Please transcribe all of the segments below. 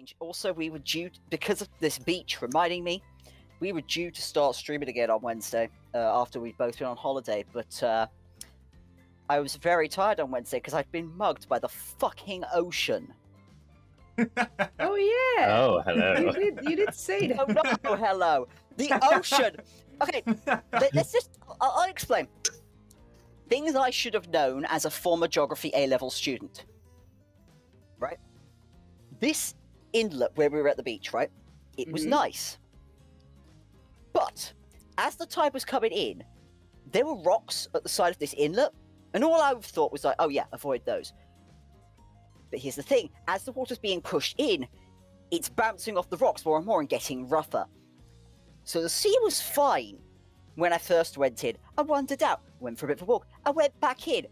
change. Also, we were due because of this beach reminding me, we were due to start streaming again on Wednesday after we'd both been on holiday, but I was very tired on Wednesday because I'd been mugged by the fucking ocean. Oh yeah. Oh, hello. You did say that. Oh no, hello. The ocean. Okay, let's just. I'll explain. Things I should have known as a former geography A-level student. Right? This inlet where we were at the beach, right? It was nice. But as the tide was coming in, there were rocks at the side of this inlet, and all I thought was like, oh yeah, avoid those. But here's the thing, as the water's being pushed in, it's bouncing off the rocks more and more and getting rougher. So the sea was fine when I first went in. I wandered out, went for a bit of a walk, I went back in.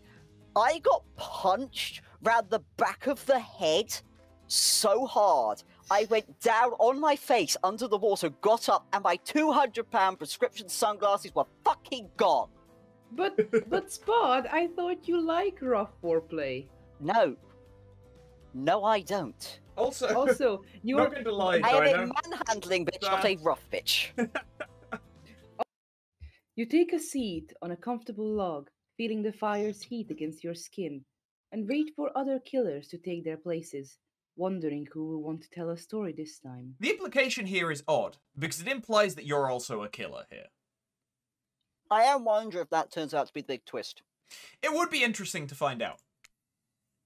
I got punched round the back of the head so hard. I went down on my face under the water, got up, and my £200 prescription sunglasses were fucking gone. But Spud, I thought you like rough foreplay. No. No, I don't. Also, you not are going to lie, I am Dino. a manhandling bitch, not a rough bitch. You take a seat on a comfortable log, feeling the fire's heat against your skin, and wait for other killers to take their places, wondering who will want to tell a story this time. The implication here is odd, because it implies that you're also a killer here. I am wondering if that turns out to be the big twist. It would be interesting to find out.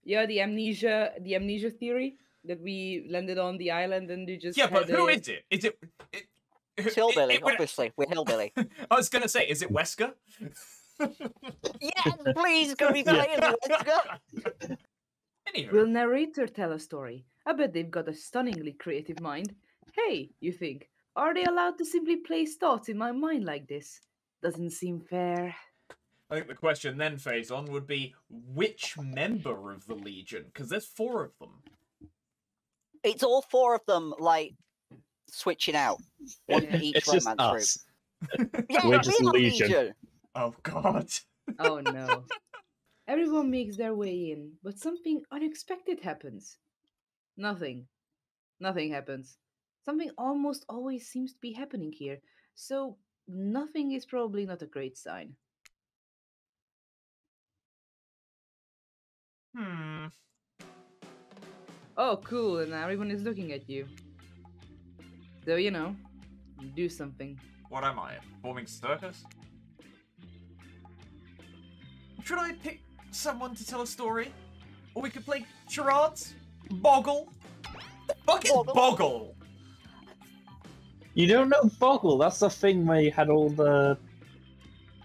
Yeah, the amnesia theory that we landed on the island and you just Yeah, but who is it? Is it... It's Hillbilly, it would- obviously. We're Hillbilly. I was going to say, is it Wesker? Yes, please, can we play it? Let's go. Anywho. Will narrator tell a story? I bet they've got a stunningly creative mind. Hey, you think, are they allowed to simply place thoughts in my mind like this? Doesn't seem fair. I think the question then, Faison, would be, which member of the Legion? Because there's 4 of them. It's all 4 of them, like, switching out. One for each It's just romance us. group. Yeah, We're we just are Legion. Oh, God. Oh no. Everyone makes their way in, but something unexpected happens. Nothing. Nothing happens. Something almost always seems to be happening here, so nothing is probably not a great sign. Oh, cool, and now everyone is looking at you. So, you know, do something. What am I, a performing circus? Should I pick someone to tell a story? Or we could play charades? Boggle? Fucking Boggle! You don't know Boggle? That's the thing where you had all the...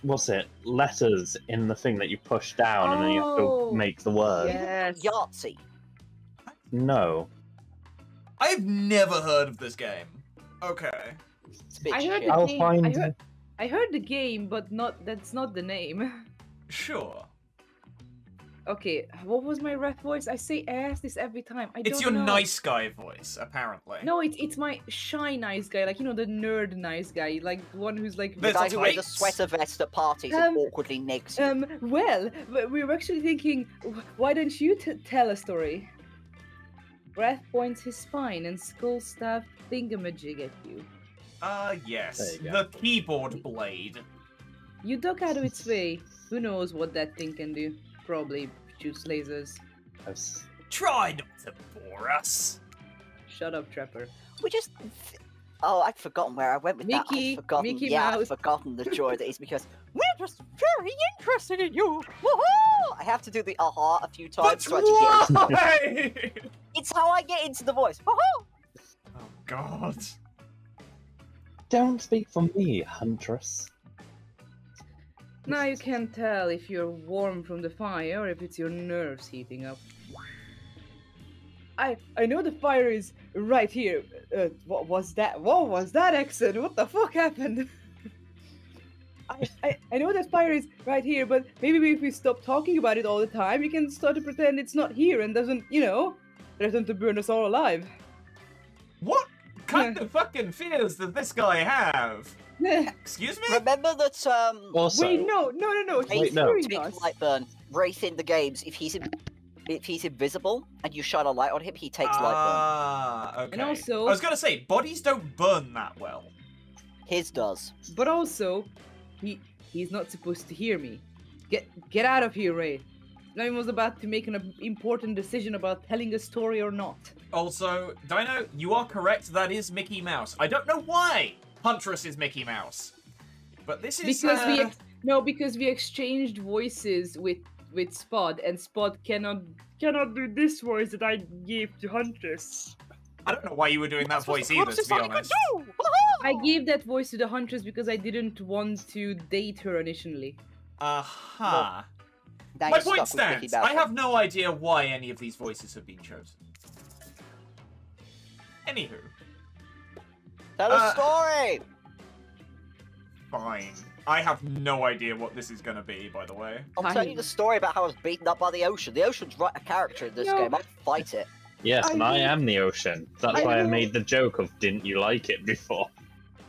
What's it? Letters in the thing that you push down and then you have Oh, to make the word. Yes. Yahtzee. No. I've never heard of this game. Okay. It's a bit I heard shit. the I'll game. find- I heard the game, but that's not the name. Sure. Okay, what was my ref voice? I ask this every time. I It's don't your know. nice guy voice, apparently. No, it's my shy nice guy, like, you know, the nerd nice guy, like the one who's like. The There's guy who wears a tights. sweater vest at parties and awkwardly nigs you. Well, we were actually thinking, why don't you tell a story? Breath points his spine and skull staff thingamajig at you. Yes. There you The go. keyboard blade. You duck out of its way. Who knows what that thing can do? Probably shoots lasers. That's- Try not to bore us. Shut up, Trapper. We just... Oh, I'd forgotten where I went with that. Mickey- I'd forgotten. Mickey yeah, Mouse. I'd forgotten the joy that is because we're just very interested in you. Woohoo! I have to do the aha a few times That's to actually get into why! It's how I get into the voice. Woohoo! Oh, God. Don't speak for me, Huntress. Now you can't tell if you're warm from the fire or if it's your nerves heating up. I know the fire is right here. What was that? What was that accent? What the fuck happened? I know that fire is right here, but maybe if we stop talking about it all the time, we can start to pretend it's not here and doesn't, you know, threaten to burn us all alive. What kind of fucking fears does this guy have? Excuse me? Remember that, Also, Wait, no. Wait, He's no. hearing Big us. Lightburn, Wraith in the games, if he's in if he's invisible and you shine a light on him, he takes light Ah, okay. And also- I was gonna say, bodies don't burn that well. burn. His does. But also, he's not supposed to hear me. Get out of here, Ray. I was about to make an important decision about telling a story or not. Also, Dino, you are correct. That is Mickey Mouse. I don't know why Huntress is Mickey Mouse, but this is Because we exchanged voices with Spud, and Spud cannot do this voice that I gave to Huntress. I don't know why you were doing that voice either, to be honest. I gave that voice to the Huntress because I didn't want to date her initially. Aha. Now My you're point stuck with Mickey stands. Mouse. I have no idea why any of these voices have been chosen. Anywho, Tell a story! fine. I have no idea what this is gonna be, by the way. I'll tell you the story about how I was beaten up by the ocean. The ocean's right a character in this game. I'll fight it. Yes, and I I- am the ocean. That's I why I know. made the joke of didn't you like it before?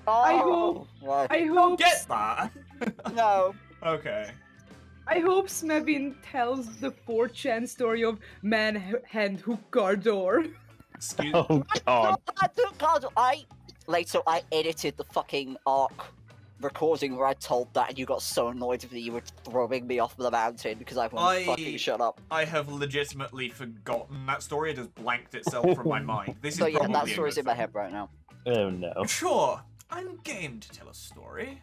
Oh, right. I hope Get that? No. Okay. I hope Smevin tells the 4chan story of Man-Hand Hookar Door. Excuse Oh god. Later, I edited the fucking arc recording where I told that, and you got so annoyed with me you were throwing me off the mountain because I won't fucking shut up. I have legitimately forgotten that story. It has blanked itself from my mind. This So is yeah, probably that a story's good in my thing. head right now. Oh no. Sure, I'm game to tell a story.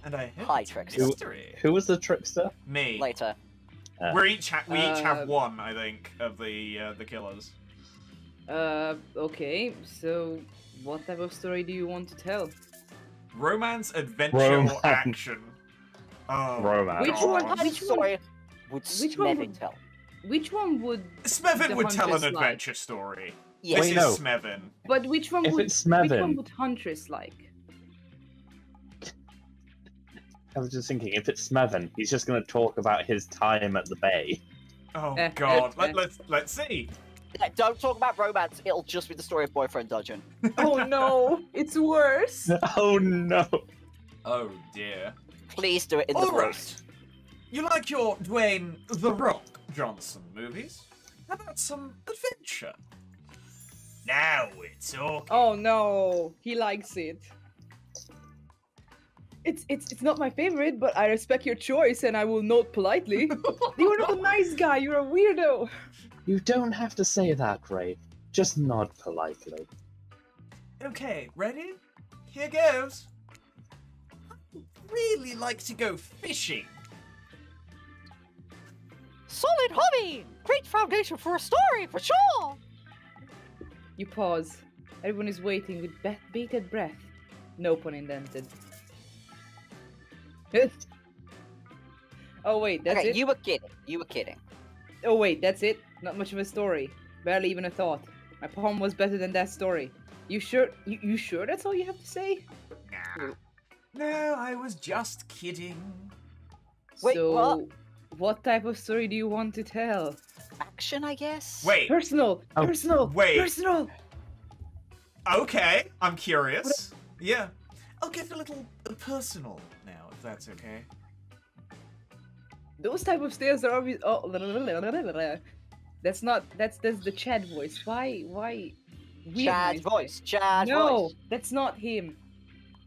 And I hope Hi, it's a Trickster. mystery. Who was the trickster? Me. Later. We each have Uh, one, I think, of the killers. Okay, so what type of story do you want to tell? Romance, adventure, Romance. or action? Oh, Romance. Which God. one- What kind of which one- story would which one Smevin would- tell? Which one would... Smevin The would tell an Huntress like? adventure story. Yes. This Wait, is no. Smevin. But which one If would... it's Which one Smevin, would Huntress like? I was just thinking, if it's Smevin, he's just going to talk about his time at the bay. Oh Eh, God. eh, eh. Let's see. Yeah, don't talk about romance, it'll just be the story of Boyfriend Dungeon. Oh no, it's worse. Oh no. Oh dear. Please do it in the All right. roast. You like your Dwayne The Rock Johnson movies? How about some adventure? Now we're talking. Oh no, he likes it. It's not my favorite, but I respect your choice and I will note politely. You're not a nice guy, you're a weirdo. You don't have to say that, Ray. Just nod politely. Okay, ready? Here goes. I'd really like to go fishing. Solid hobby! Great foundation for a story, for sure! You pause. Everyone is waiting with bated breath. No pun intended. Oh wait, that's Okay, it? you were kidding. You were kidding. Oh wait, that's it? Not much of a story. Barely even a thought. My poem was better than that story. You sure? You sure that's all you have to say? Nah. No, I was just kidding. Wait, so, what type of story do you want to tell? Action, I guess? Wait, Personal! Oh, Personal! wait. Personal! okay, I'm curious. Yeah, I'll get a little personal now, if that's okay. Those type of stairs are obvious. Oh, that's not. That's the Chad voice. Why? Chad's voice. Chad's No, voice. that's not him.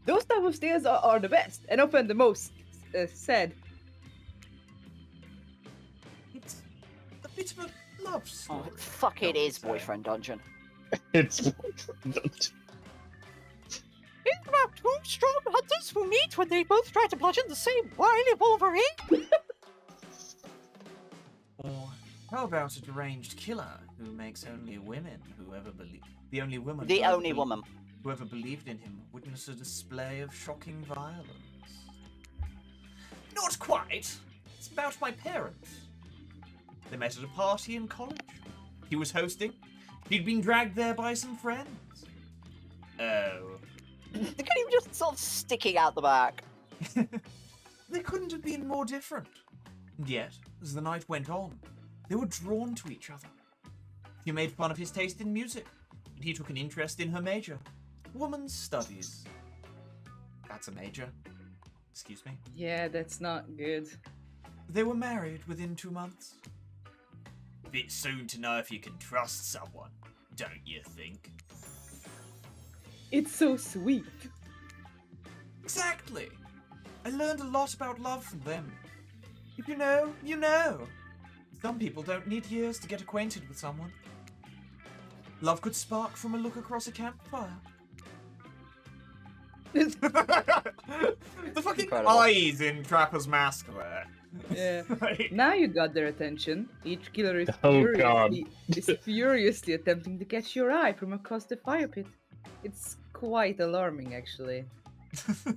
Those type of stairs are the best and often the most said. It's a bit of a love story. Oh, fuck it I would is say. Boyfriend Dungeon. It's It's about two strong hunters who meet when they both try to bludgeon the same wily Wolverine. Or how about a deranged killer who makes only women who ever believe the only woman The who ever only be- woman. whoever believed in him witnessed a display of shocking violence. Not quite. It's about my parents. They met at a party in college. He was hosting. He'd been dragged there by some friends. Oh. Look at him just sort of sticking out the back. They couldn't have been more different. And yet, as the night went on, they were drawn to each other. He made fun of his taste in music, and he took an interest in her major, woman's studies. That's a major. Excuse me. Yeah, that's not good. they were married within 2 months. Bit soon to know if you can trust someone, don't you think? It's so sweet. Exactly. I learned a lot about love from them. If you know, you know. Some people don't need years to get acquainted with someone. Love could spark from a look across a campfire. The fucking Incredible. eyes in Trapper's Mask there. Yeah. Like, Now you got their attention. Each killer is Oh, God. furiously attempting to catch your eye from across the fire pit. It's quite alarming, actually.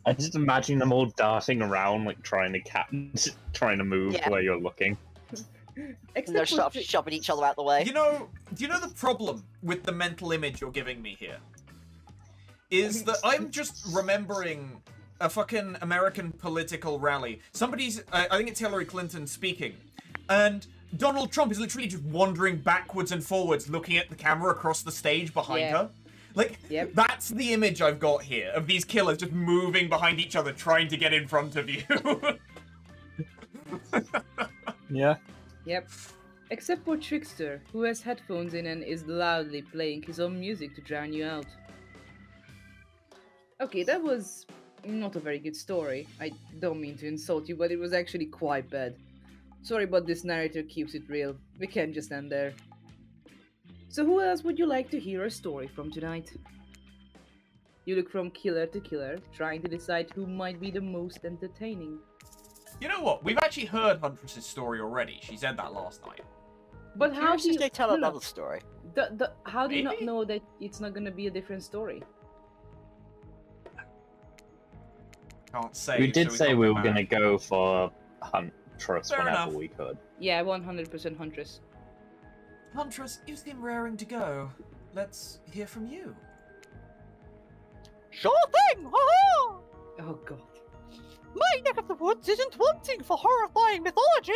I just imagine them all darting around, like trying to move Yeah. where you're looking. And they're Except sort for of shoving each other out the way. do you know the problem with the mental image you're giving me here? Is that I'm just remembering a fucking American political rally. Somebody's, I think it's Hillary Clinton speaking, and Donald Trump is literally just wandering backwards and forwards, looking at the camera across the stage behind Yeah. her. Like, Yep. that's the image I've got here of these killers just moving behind each other, trying to get in front of you. Yeah. Yep. Except for Trickster, who has headphones in and is loudly playing his own music to drown you out. Okay, that was not a very good story. I don't mean to insult you, but it was actually quite bad. Sorry, but this narrator keeps it real. We can't just end there. So who else would you like to hear a story from tonight? You look from killer to killer, trying to decide who might be the most entertaining. You know what? We've actually heard Huntress's story already. She said that last night. But how do you they tell no, no. another story? How do you not Maybe? know that it's not gonna be a different story? Can't say. We did so say got we the were going to map. go for Huntress Fair whenever enough. we could. Yeah, 100% Huntress. Huntress, you seem raring to go. Let's hear from you. Sure thing! Ha-ha! Oh god. My neck of the woods isn't wanting for horrifying mythology.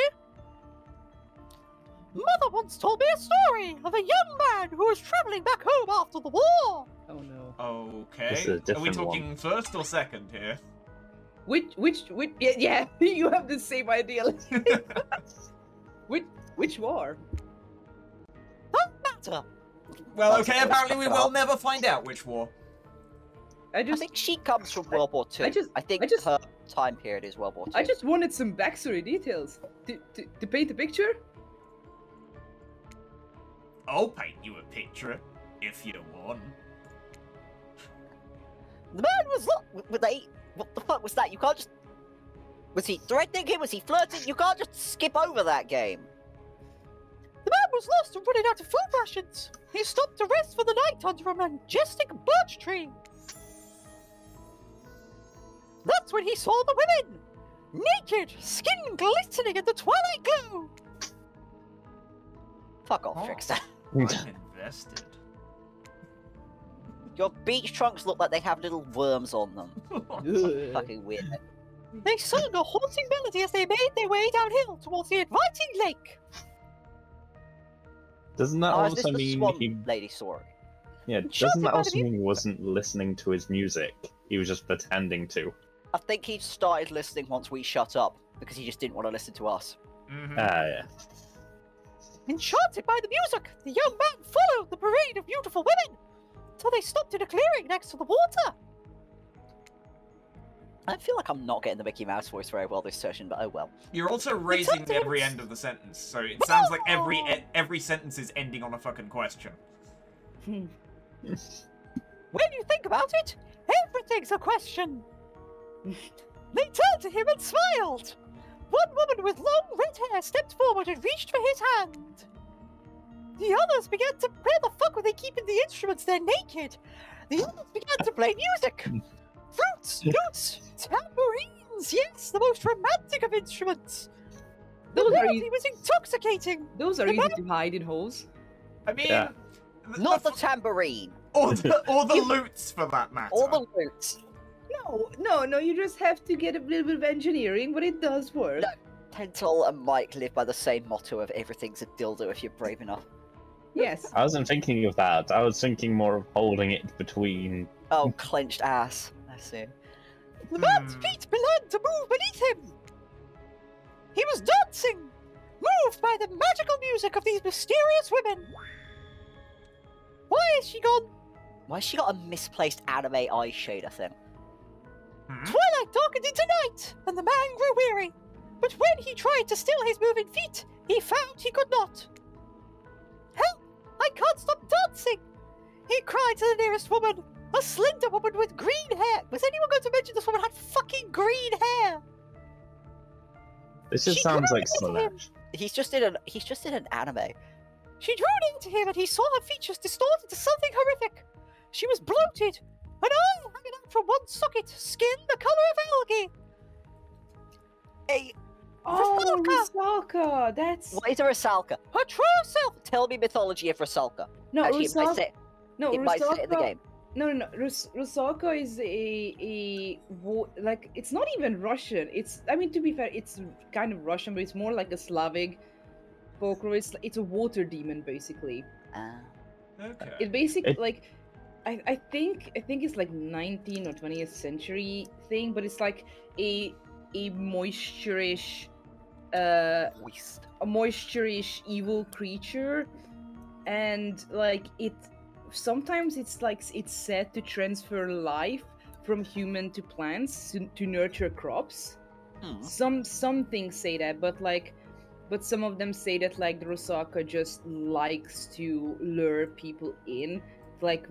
Mother once told me a story of a young man who was traveling back home after the war. Oh no. Okay. This is a Are we different talking first or second here? Which yeah, you have the same idea. Which war? Don't matter. Well, That's okay, what I was apparently we talking will about. never find out which war. I I think she comes from World War II. I think just- her time period is World War II. I just wanted some backstory details to paint a picture. I'll paint you a picture, if you want. The man was what the fuck was that? You can't just. Was he threatening him? Was he flirting? You can't just skip over that game. The man was lost and running out of food rations. He stopped to rest for the night under a majestic birch tree. That's when he saw the women! Naked, skin glistening in the twilight glow! Fuck off, Oh. Trickster. I'm invested. Your beach trunks look like they have little worms on them. Fucking weird. They sung a haunting melody as they made their way downhill towards the inviting lake. Doesn't that Oh, is this also the mean Swan he? Lady story? Yeah. Sure, Doesn't they that might also have mean he wasn't listening to his music? He was just pretending to. I think he started listening once we shut up because he just didn't want to listen to us. Mhm. Yeah. Enchanted by the music, the young man followed the parade of beautiful women until they stopped in a clearing next to the water. I feel like I'm not getting the Mickey Mouse voice very well this session, but oh well. You're also raising Detectives! every end of the sentence, so it sounds like every sentence is ending on a fucking question. When you think about it, everything's a question. They turned to him and smiled. One woman with long red hair stepped forward and reached for his hand. The others began to... Where the fuck were they keeping the instruments? They're naked. The others began to play music. Flutes, lutes, tambourines. Yes, the most romantic of instruments. The Those are melody was intoxicating. Those are The easy to hide in holes. I mean, Yeah. Not the tambourine. or the loots for that matter. Or the lutes. No, you just have to get a little bit of engineering, but it does work. No. Pentoll and Mike live by the same motto of everything's a dildo if you're brave enough. Yes. I wasn't thinking of that. I was thinking more of holding it between. Oh, clenched ass. I see. The man's feet began to move beneath him. He was dancing, moved by the magical music of these mysterious women. Why is she gone? Why has she got a misplaced anime eye shader thing? Twilight darkened into night, and the man grew weary. But when he tried to still his moving feet, he found he could not. Help! I can't stop dancing! He cried to the nearest woman, a slender woman with green hair. Was anyone going to mention this woman had fucking green hair? This just sounds like Slanesh. He's just in an anime. She drew near to him, and he saw her features distorted to something horrific. She was bloated, an eye hanging out from one socket, skin the colour of algae. Rusalka! That's... What is a Rusalka? Her true self! Tell me mythology of Rusalka. No, Actually, it might say it in the game. No. Rusalka is like, it's not even Russian. It's, I mean, to be fair, it's kind of Russian, but it's more like a Slavic folklore. It's a water demon, basically. Okay. It basically, like, I think it's like 19th or 20th century thing, but it's like a moisture-ish, a moisture-ish evil creature, and like sometimes it's like it's said to transfer life from human to plants to nurture crops. Some things say that, but some of them say that like the Rusalka just likes to lure people in, like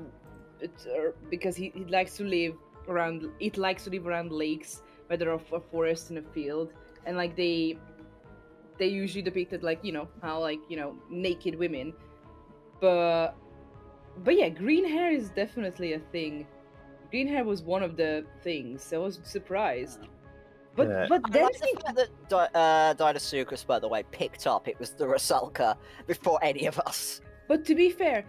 because he likes to live around. It likes to live around lakes, whether of a forest and a field, and like they usually depicted like, you know, how like, you know, naked women, but yeah, green hair is definitely a thing. Green hair was one of the things. I was surprised. But Yeah. but I then like the fact that Dinosuchus, by the way, picked up it was the Rusalka before any of us. but to be fair,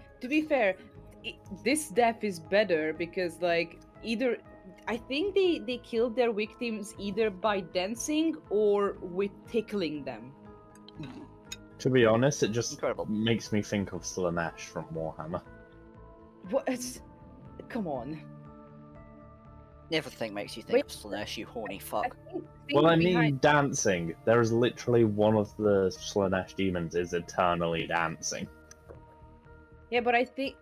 this death is better because like either I think they killed their victims either by dancing or with tickling them. To be honest, it just Incredible. makes me think of Slanesh from Warhammer. What? Come on. Everything makes you think Wait. of Slanesh, you horny fuck. Well, I mean, behind- dancing. There is literally one of the Slanesh demons is eternally dancing. Yeah, but I think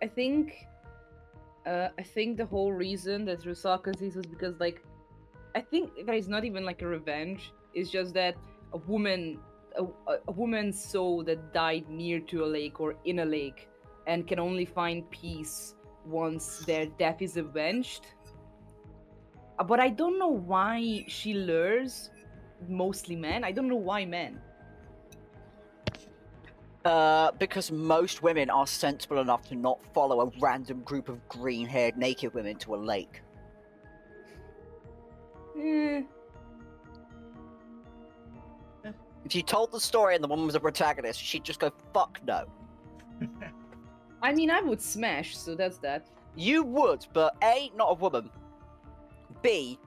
the whole reason that Rusalka sees was because like I think that it's not even like a revenge. It's just that a woman's soul that died near to a lake or in a lake and can only find peace once their death is avenged. But I don't know why she lures mostly men. I don't know why men. Because most women are sensible enough to not follow a random group of green-haired naked women to a lake. If you told the story and the woman was a protagonist, she'd just go, fuck no. I mean, I would smash, so that's that. You would, but A, not a woman. B,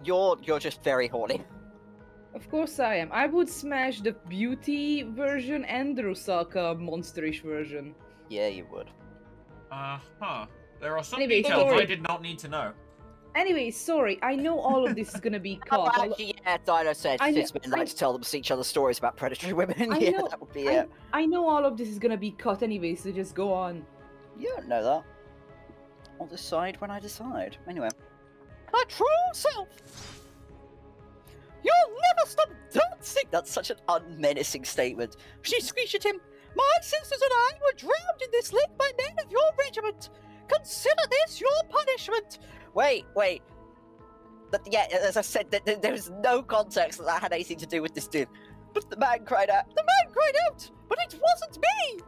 you're just very horny. Of course I am. I would smash the beauty version and the Rusalka monsterish version. Yeah, you would. There are some Anyway, details sorry. I did not need to know. Anyway, sorry, I know all of this is gonna be Oh, cut. actually, yeah, Dino said I know- Fitzman likes to tell them each other stories about predatory women. I Yeah, know- that would be it. I know all of this is gonna be cut anyway, so just go on. You don't know that. I'll decide when I decide. Anyway. Her true self! You'll never stop dancing! That's such an unmenacing statement. She screeched at him. My sisters and I were drowned in this lake by men of your regiment. Consider this your punishment. Wait. Yeah, as I said, there was no context that had anything to do with this dude. But the man cried out. The man cried out! But it wasn't me!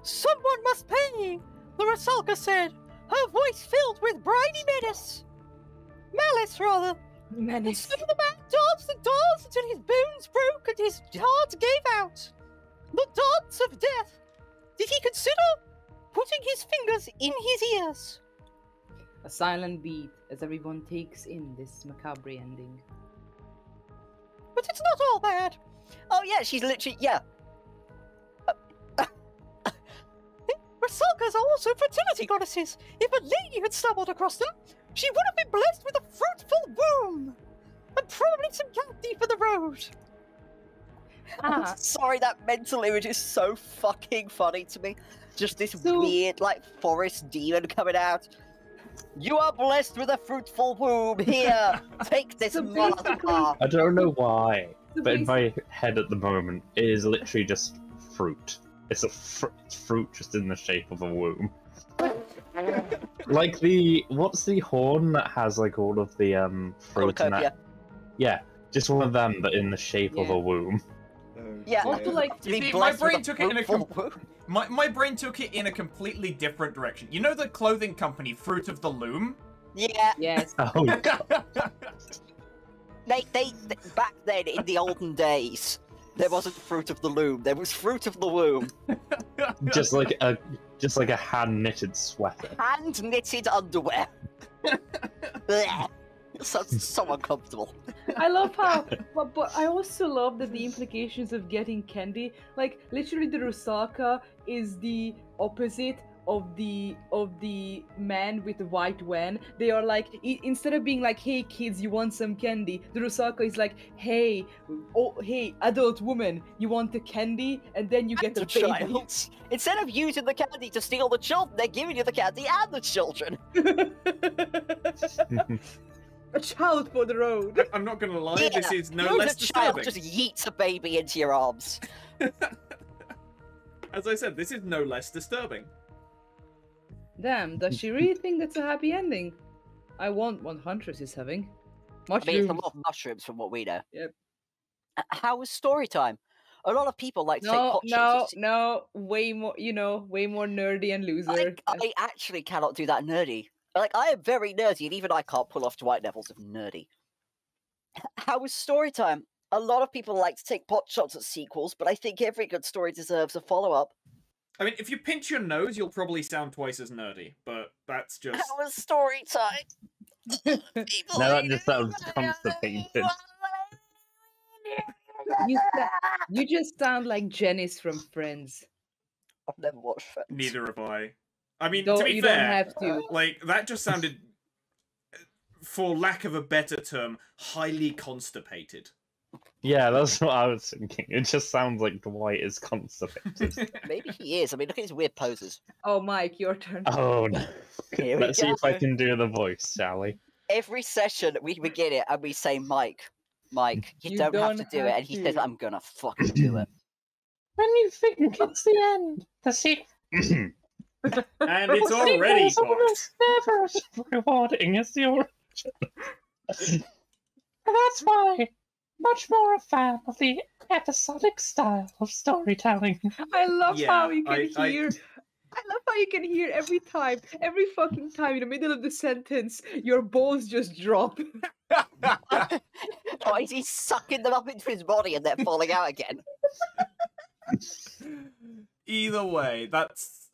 Someone must pay, the Rusalka said, her voice filled with briny menace. Malice, rather. And so the man danced and danced until his bones broke and his heart gave out. The dance of death. Did he consider putting his fingers in his ears? A silent beat as everyone takes in this macabre ending. But it's not all bad. Oh yeah, she's literally, yeah. Rusalkas are also fertility goddesses. If a lady had stumbled across them, she would have been blessed with a fruitful womb. And probably some candy for the road. Ah, I'm sorry, that mental image is so fucking funny to me. Just this So- weird, like, forest demon coming out. You are blessed with a fruitful womb. Here, take this So motherfucker. I don't know why, so but in basically- my head at the moment, it is literally just fruit. It's it's fruit just in the shape of a womb. Like what's the horn that has like all of the fruit in Cornucopia. that? Yeah, just one of them, but in the shape of Yeah. a womb. Yeah. Also, like, To be You see, my blessed with brain a took it in a fruitful womb. My brain took it in a completely different direction. You know the clothing company Fruit of the Loom? Yeah, yes. Oh, they back then in the olden days, there wasn't fruit of the loom. There was fruit of the womb. just like a hand knitted sweater. Hand knitted underwear. Blech. So uncomfortable. I love how, but I also love that the implications of getting candy, like literally the Rusaka is the opposite of the man with the white van. They are like, instead of being like, hey kids, you want some candy, the Rusaka is like, hey, hey adult woman, you want the candy, and then you get And the the baby. child. Instead of using the candy to steal the children, they're giving you the candy and the children. A child for the road. I'm not gonna lie, Yeah, this is no Who's less a child disturbing. just yeets a baby into your arms. As I said, this is no less disturbing. Damn, does she really think that's a happy ending? I want what Huntress is having. I mean, it's a Mushrooms. lot of mushrooms from what we know. Yep. How was story time? A lot of people like to take No, pot no, shots. no, way more, way more nerdy and loser. I actually cannot do that nerdy. Like, I am very nerdy, and even I can't pull off Dwight levels of nerdy. How was story time? A lot of people like to take pot shots at sequels, but I think every good story deserves a follow-up. I mean, if you pinch your nose, you'll probably sound twice as nerdy, but that's just... How was story time? People Now that hate just it. sounds constipated. You just sound like Janice from Friends. I've never watched Friends. Neither have I. I mean, Don't, to be you fair, don't have to. like, that just sounded, for lack of a better term, highly constipated. Yeah, that's what I was thinking. It just sounds like Dwight is constipated. Maybe he is. I mean, look at his weird poses. Oh, Mike, your turn. Oh no. Here we Let's see if I go. can do the voice, shall we? Every session, we begin it and we say, Mike, you don't have to do it. And he says, I'm gonna fucking do it. When you think it's the end, the sequel. And it's already fucked. never as rewarding as the origin. That's why much more a fan of the episodic style of storytelling. I love Yeah, how you can I- hear. I love how you can hear every fucking time in the middle of the sentence, your balls just drop. Or is he sucking them up into his body and they're falling out again? Either way, that's...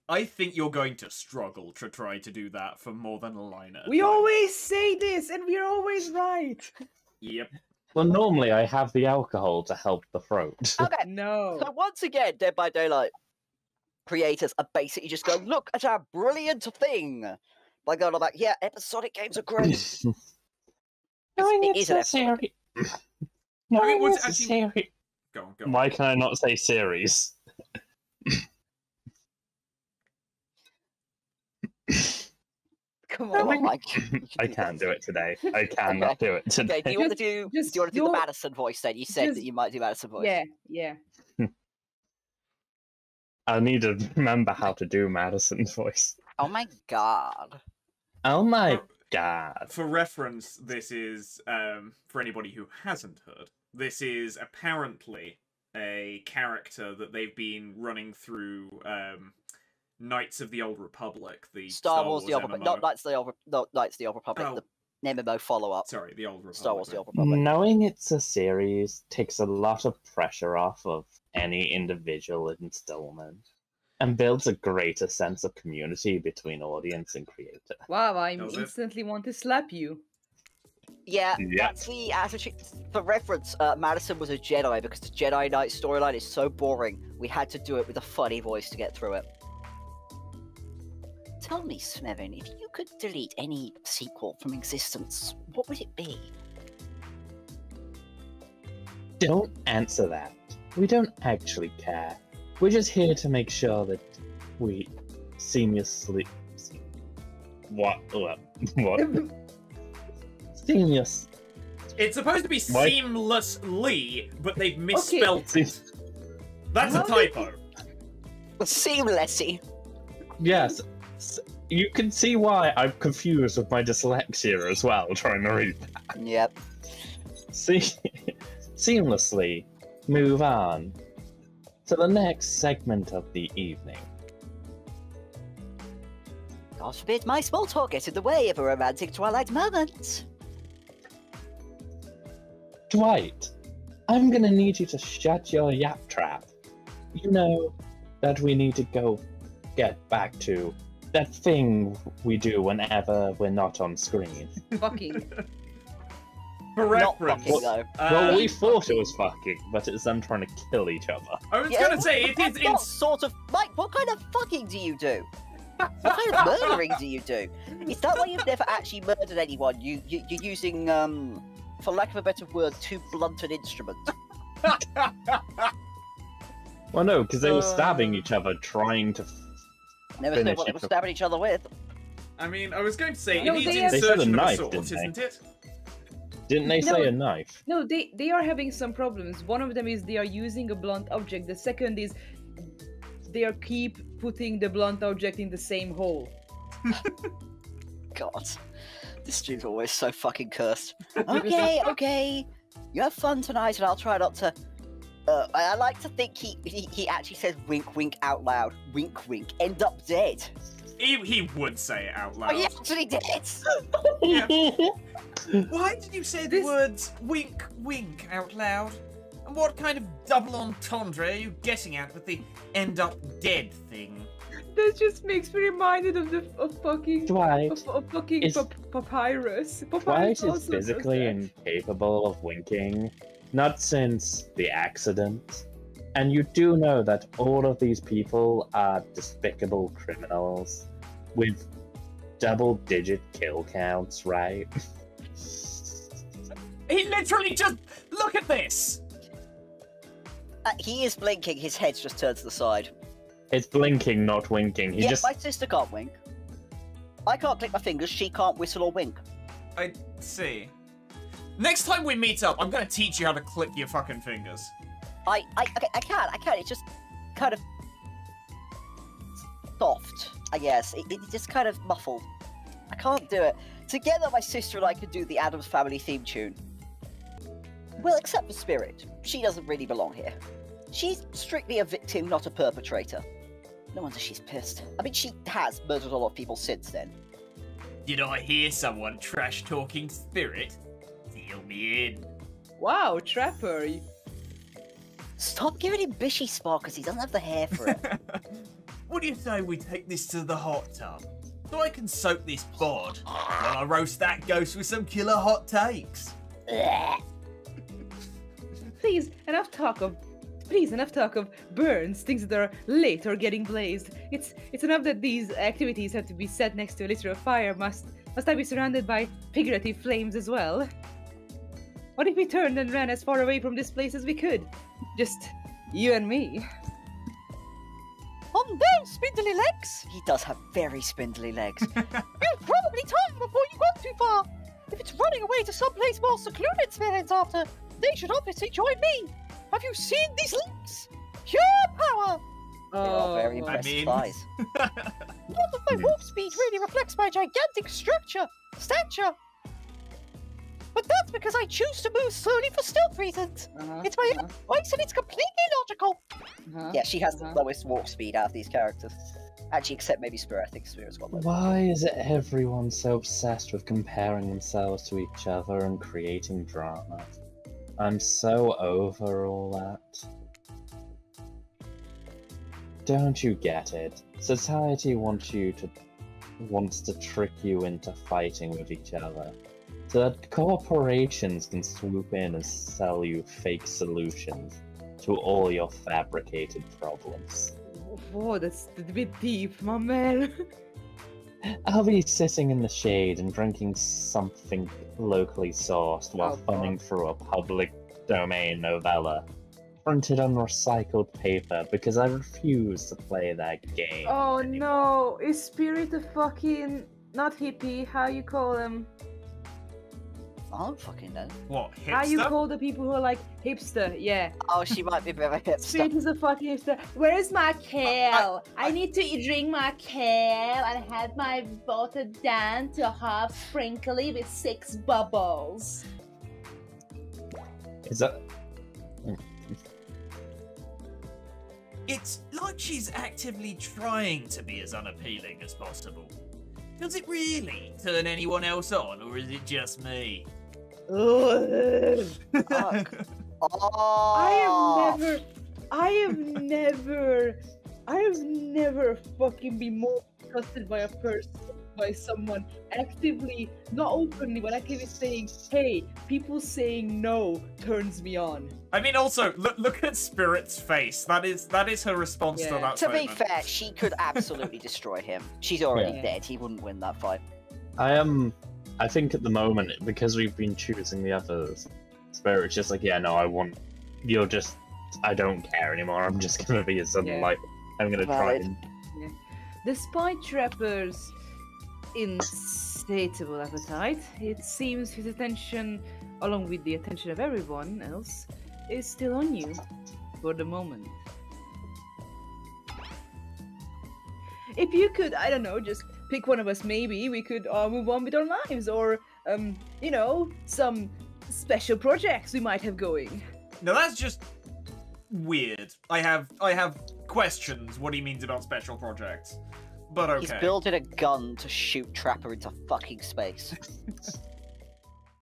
I think you're going to struggle to try to do that for more than a line at a We time. always say this, and we're always right. Yep. Well, normally I have the alcohol to help the throat. Okay, No. so once again, Dead by Daylight creators are basically just going, look at our brilliant thing. By going on like, yeah, episodic games are great. Knowing It is it's an a episode. series. Knowing what's it's a actually- series. Go on, go on. Why can I not say series? Come Oh on. my I can't do it today. I cannot do it Okay, today. do you want to do? Just Do you want to do the don't- Madison voice then? You said just- that you might do Madison voice. Yeah, yeah. I need to remember how to do Madison's voice. Oh my god. Oh my For- god. For reference, this is, for anybody who hasn't heard, this is apparently a character that they've been running through Knights of the Old Republic, the Star Wars: The Old MMO. Republic. Not Knights of the Old Republic. Oh. The MMO follow-up. Sorry, the Old Republic. Star Wars: The man. Old Republic. Knowing it's a series takes a lot of pressure off of any individual installment and builds a greater sense of community between audience and creator. Wow, I Does it? instantly want to slap you. Yeah, Yeah. that's the attitude. For reference, Madison was a Jedi because the Jedi Knight storyline is so boring. We had to do it with a funny voice to get through it. tell me, Snevin, if you could delete any sequel from existence, what would it be? Don't answer that. We don't actually care. We're just here to make sure that we seamlessly... What? What? Seamless. It's supposed to be What? seamlessly, but they've misspelled it. That's a How did typo. Seamlessly. Yes. You can see why I'm confused with my dyslexia as well, trying to read that. Yep. See, seamlessly move on to the next segment of the evening. God forbid my small talk gets in the way of a romantic twilight moment. Dwight, I'm gonna need you to shut your yap trap. You know that we need to go get back to that thing we do whenever we're not on screen. Fucking. For Not reference, fucking though. Well, we thought it was fucking, but it's them trying to kill each other. I was Yeah, gonna say, it is That's not sort of... Mike, what kind of fucking do you do? What kind of murdering do you do? Is that why you've never actually murdered anyone? You're using, for lack of a better word, too blunt an instrument. Well, no, because they were stabbing each other, trying to. Never know Finish what they it. were stabbing each other with. I mean, I was going to say, No, it needs they have- They said a insertion of a knife, sword, didn't they? isn't it? Didn't they No. say a knife? No, they are having some problems. One of them is they are using a blunt object. The second is they are keep putting the blunt object in the same hole. God. This dude's always so fucking cursed. Okay, okay. You have fun tonight and I'll try not to... I like to think he actually says wink wink out loud. Wink wink. End up dead. He would say it out Oh, loud. he actually did! Why did you say the This- words wink wink out loud? And what kind of double entendre are you getting at with the end up dead thing? That just makes me reminded of fucking Dwight. of fucking is- papyrus. Dwight Papyrus is also does physically that. incapable of winking, not since the accident. And you do know that all of these people are despicable criminals with double-digit kill counts, right? He literally just look at this. He is blinking, his head's just turned to the side. It's blinking, not winking. He Yeah, just my sister can't wink. I can't click my fingers, she can't whistle or wink. I see. Next time we meet up, I'm gonna teach you how to click your fucking fingers. I can, it's just kind of soft, I guess. It's just kind of muffled. I can't do it. Together, my sister and I could do the Addams Family theme tune. Well, except for Spirit. She doesn't really belong here. She's strictly a victim, not a perpetrator. No wonder she's pissed. I mean, she has murdered a lot of people since then. Did I hear someone trash talking Spirit? Deal me in. Wow, Trapper. Stop giving him bishy spot because he doesn't have the hair for it. What do you say we take this to the hot tub? So I can soak this bod while I roast that ghost with some killer hot takes. Please, enough talk of burns, things that are lit or getting blazed. It's enough that these activities have to be set next to a literal fire. Must I be surrounded by figurative flames as well? What if we turned and ran as far away from this place as we could? Just you and me. On those spindly legs! He does have very spindly legs. You'll probably time before you go too far. If it's running away to someplace more secluded spirits after, they should obviously join me. Have you seen these legs? Pure power! They are very I impressive mean- thighs. None of my warp speed really reflects my gigantic stature. But that's because I choose to move slowly for stealth reasons. It's my own voice and it's completely logical. Yeah, she has the lowest warp speed out of these characters. Actually, except maybe Spirit. I think Spirit's got low. Why is it everyone so obsessed with comparing themselves to each other and creating drama? I'm so over all that. Don't you get it? Society wants to trick you into fighting with each other, so that corporations can swoop in and sell you fake solutions to all your fabricated problems. Whoa, that's a bit deep, my man. I'll be sitting in the shade and drinking something locally sourced while Oh, thumbing through a public domain novella printed on recycled paper because I refuse to play that game. Oh no, is Spirit a fucking not hippie? How you call them? I don't fucking know. What, hipster? How you call the people who are like hipster? Yeah. Oh, she might be a bit of a hipster. Spirit is a fucking hipster. Where is my kale? I need to drink my kale and have my water down to half sprinkly with 6 bubbles. Is that... It's like she's actively trying to be as unappealing as possible. Does it really turn anyone else on, or is it just me? Fuck. Oh. I have never fucking been more disgusted by a person, by someone actively, not openly, but actively saying, hey, people saying no turns me on. I mean, also, look at Spirit's face. That is her response to Yeah. that To be statement. fair, she could absolutely destroy him. She's already Yeah. dead. He wouldn't win that fight. I think at the moment, because we've been choosing the others, Spirit's just like, yeah, no, I don't care anymore, I'm just gonna be a sunlight. I'm gonna try Valid. and... Despite Trapper's insatiable appetite, it seems his attention, along with the attention of everyone else, is still on you for the moment. If you could, I don't know, just pick one of us, maybe we could move on with our lives, or, you know, some special projects we might have going. Now that's just weird. I have questions what he means about special projects. But okay. He's building a gun to shoot Trapper into fucking space.